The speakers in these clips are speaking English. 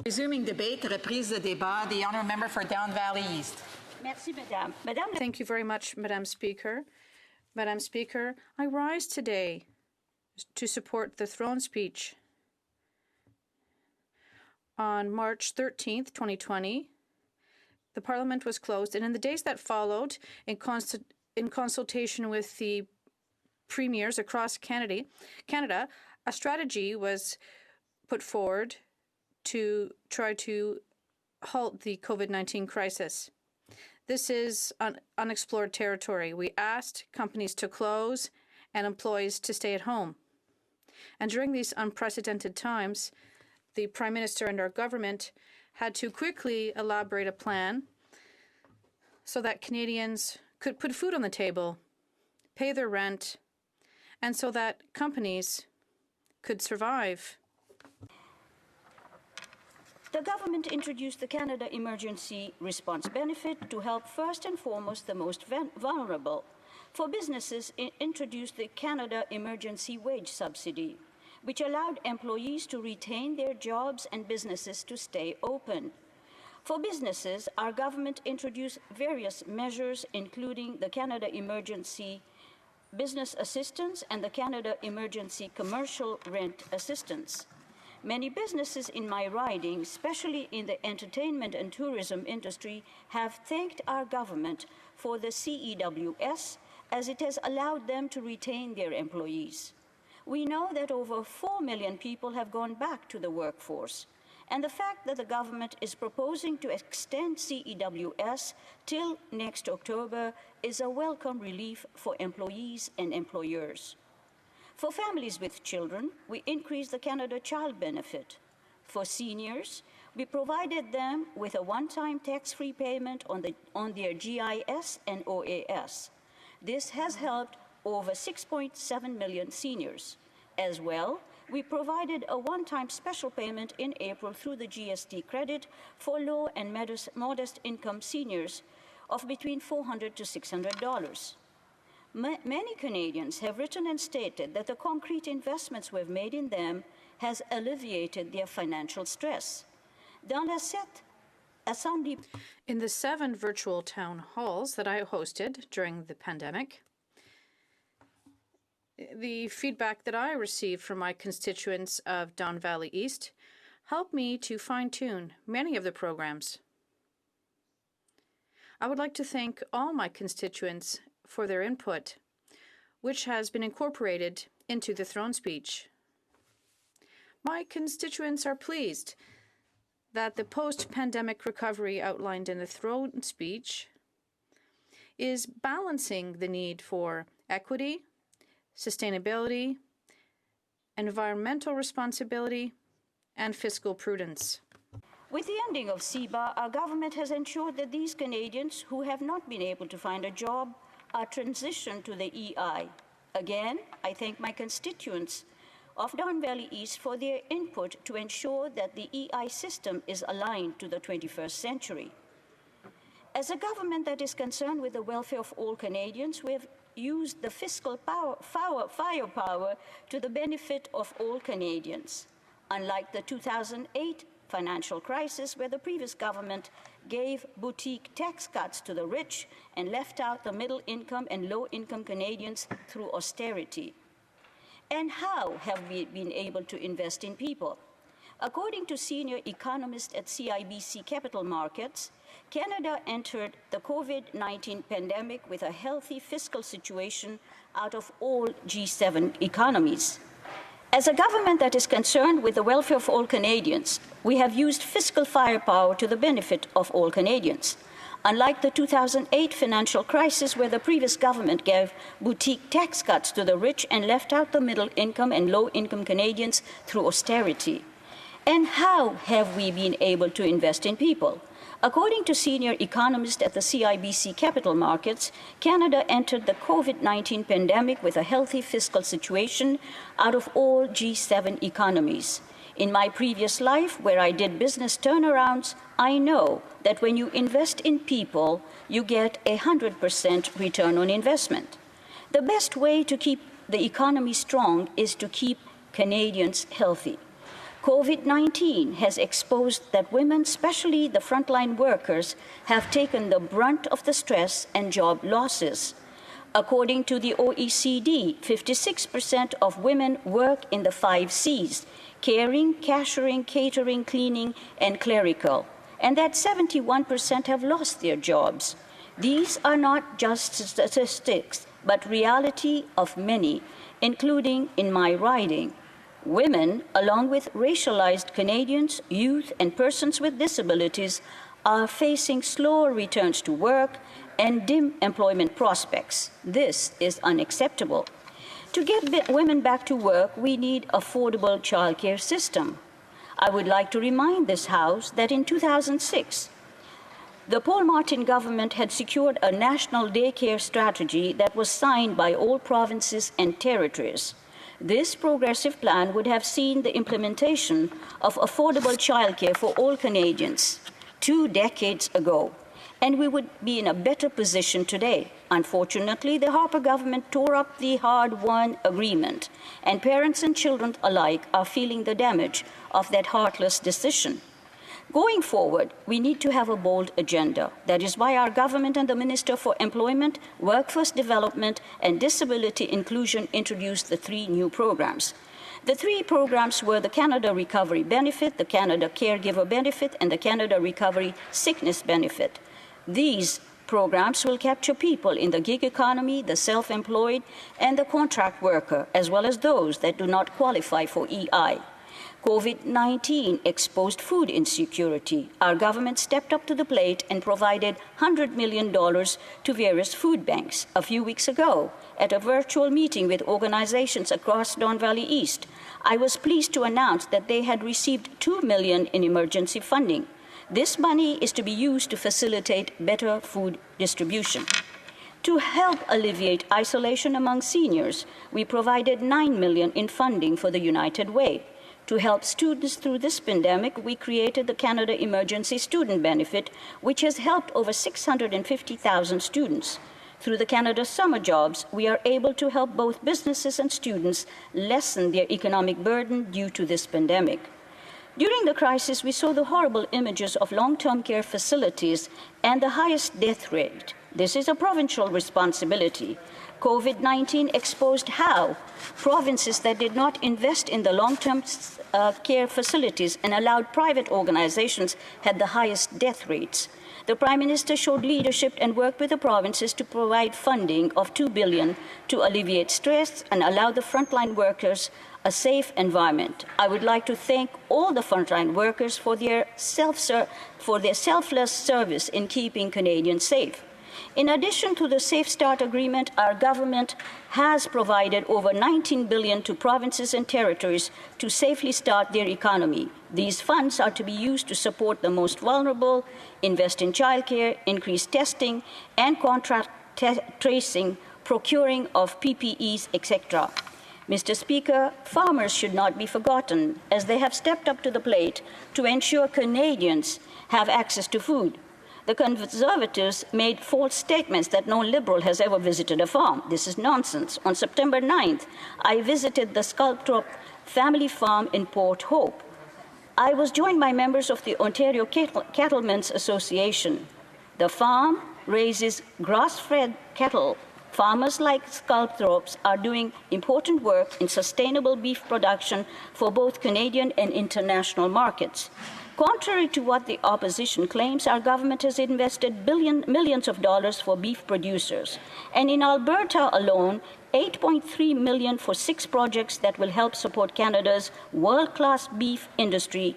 Resuming debate, reprise de débat. The honourable member for Down Valley East. Merci, Madame. Thank you very much, Madam Speaker. Madam Speaker, I rise today to support the throne speech. On March 13th, 2020, the Parliament was closed, and in the days that followed, in consultation with the premiers across Canada, a strategy was put forward to try to halt the COVID-19 crisis. This is unexplored territory. We asked companies to close and employees to stay at home. And during these unprecedented times, the Prime Minister and our government had to quickly elaborate a plan so that Canadians could put food on the table, pay their rent, and so that companies could survive. The government introduced the Canada Emergency Response Benefit to help first and foremost the most vulnerable. For businesses, it introduced the Canada Emergency Wage Subsidy, which allowed employees to retain their jobs and businesses to stay open. For businesses, our government introduced various measures, including the Canada Emergency Business Assistance and the Canada Emergency Commercial Rent Assistance. Many businesses in my riding, especially in the entertainment and tourism industry, have thanked our government for the CEWS, as it has allowed them to retain their employees. We know that over 4 million people have gone back to the workforce, and the fact that the government is proposing to extend CEWS till next October is a welcome relief for employees and employers. For families with children, we increased the Canada Child Benefit. For seniors, we provided them with a one-time tax-free payment on their GIS and OAS. This has helped over 6.7 million seniors. As well, we provided a one-time special payment in April through the GST credit for low and modest income seniors of between $400 to $600. Many Canadians have written and stated that the concrete investments we've made in them has alleviated their financial stress. In the 7 virtual town halls that I hosted during the pandemic, the feedback that I received from my constituents of Don Valley East helped me to fine-tune many of the programs. I would like to thank all my constituents for their input, which has been incorporated into the throne speech. My constituents are pleased that the post-pandemic recovery outlined in the throne speech is balancing the need for equity, sustainability, environmental responsibility, and fiscal prudence. With the ending of CEBA, our government has ensured that these Canadians who have not been able to find a job are transitioned to the EI. Again, I thank my constituents of Don Valley East for their input to ensure that the EI system is aligned to the 21st century. As a government that is concerned with the welfare of all Canadians, we have used the fiscal firepower to the benefit of all Canadians. Unlike the 2008 financial crisis, where the previous government gave boutique tax cuts to the rich and left out the middle income and low income Canadians through austerity. And how have we been able to invest in people? According to senior economist at CIBC Capital Markets, Canada entered the COVID-19 pandemic with a healthy fiscal situation out of all G7 economies. As a government that is concerned with the welfare of all Canadians, we have used fiscal firepower to the benefit of all Canadians. Unlike the 2008 financial crisis, where the previous government gave boutique tax cuts to the rich and left out the middle income and low income Canadians through austerity. And how have we been able to invest in people? According to senior economist at the CIBC Capital Markets, Canada entered the COVID-19 pandemic with a healthy fiscal situation out of all G7 economies. In my previous life, where I did business turnarounds, I know that when you invest in people, you get 100% return on investment. The best way to keep the economy strong is to keep Canadians healthy. COVID-19 has exposed that women, especially the frontline workers, have taken the brunt of the stress and job losses. According to the OECD, 56% of women work in the 5 C's: caring, cashiering, catering, cleaning, and clerical, and that 71% have lost their jobs. These are not just statistics, but reality of many, including in my riding. Women, along with racialized Canadians, youth, and persons with disabilities, are facing slower returns to work and dim employment prospects. This is unacceptable. To get women back to work, we need affordable childcare system. I would like to remind this House that in 2006, the Paul Martin government had secured a national daycare strategy that was signed by all provinces and territories. This progressive plan would have seen the implementation of affordable childcare for all Canadians 2 decades ago, and we would be in a better position today. Unfortunately, the Harper government tore up the hard-won agreement, and parents and children alike are feeling the damage of that heartless decision. Going forward, we need to have a bold agenda. That is why our government and the Minister for Employment, Workforce Development, and Disability Inclusion introduced the 3 new programs. The 3 programs were the Canada Recovery Benefit, the Canada Caregiver Benefit, and the Canada Recovery Sickness Benefit. These programs will capture people in the gig economy, the self-employed, and the contract worker, as well as those that do not qualify for EI. COVID-19 exposed food insecurity. Our government stepped up to the plate and provided $100 million to various food banks. A few weeks ago, at a virtual meeting with organizations across Don Valley East, I was pleased to announce that they had received $2 million in emergency funding. This money is to be used to facilitate better food distribution. To help alleviate isolation among seniors, we provided $9 million in funding for the United Way. To help students through this pandemic, we created the Canada Emergency Student Benefit, which has helped over 650,000 students. Through the Canada Summer Jobs, we are able to help both businesses and students lessen their economic burden due to this pandemic. During the crisis, we saw the horrible images of long-term care facilities and the highest death rate. This is a provincial responsibility. COVID-19 exposed how provinces that did not invest in the long-term care facilities and allowed private organizations had the highest death rates. The Prime Minister showed leadership and worked with the provinces to provide funding of $2 billion to alleviate stress and allow the frontline workers a safe environment. I would like to thank all the frontline workers for their selfless service in keeping Canadians safe. In addition to the Safe Start Agreement, our government has provided over $19 billion to provinces and territories to safely start their economy. These funds are to be used to support the most vulnerable, invest in childcare, increase testing and contact tracing, procuring of PPEs, etc. Mr. Speaker, farmers should not be forgotten, as they have stepped up to the plate to ensure Canadians have access to food. The Conservatives made false statements that no Liberal has ever visited a farm. This is nonsense. On September 9th, I visited the Sculptrop family farm in Port Hope. I was joined by members of the Ontario Cattlemen's Association. The farm raises grass-fed cattle. Farmers like Sculptrops are doing important work in sustainable beef production for both Canadian and international markets. Contrary to what the opposition claims, our government has invested millions of dollars for beef producers. And in Alberta alone, $8.3 million for 6 projects that will help support Canada's world-class beef industry.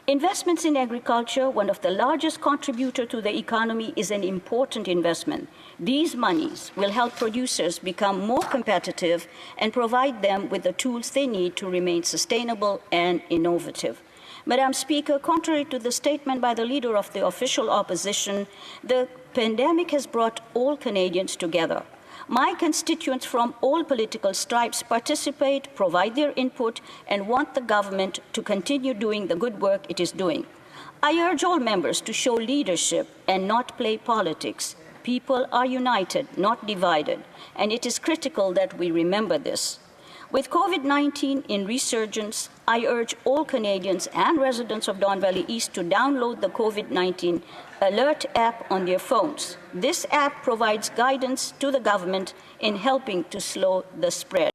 Investments in agriculture, one of the largest contributors to the economy, is an important investment. These monies will help producers become more competitive and provide them with the tools they need to remain sustainable and innovative. Madam Speaker, contrary to the statement by the Leader of the official opposition, the pandemic has brought all Canadians together. My constituents from all political stripes participate, provide their input, and want the government to continue doing the good work it is doing. I urge all members to show leadership and not play politics. People are united, not divided, and it is critical that we remember this. With COVID-19 in resurgence, I urge all Canadians and residents of Don Valley East to download the COVID-19 Alert app on their phones. This app provides guidance to the government in helping to slow the spread.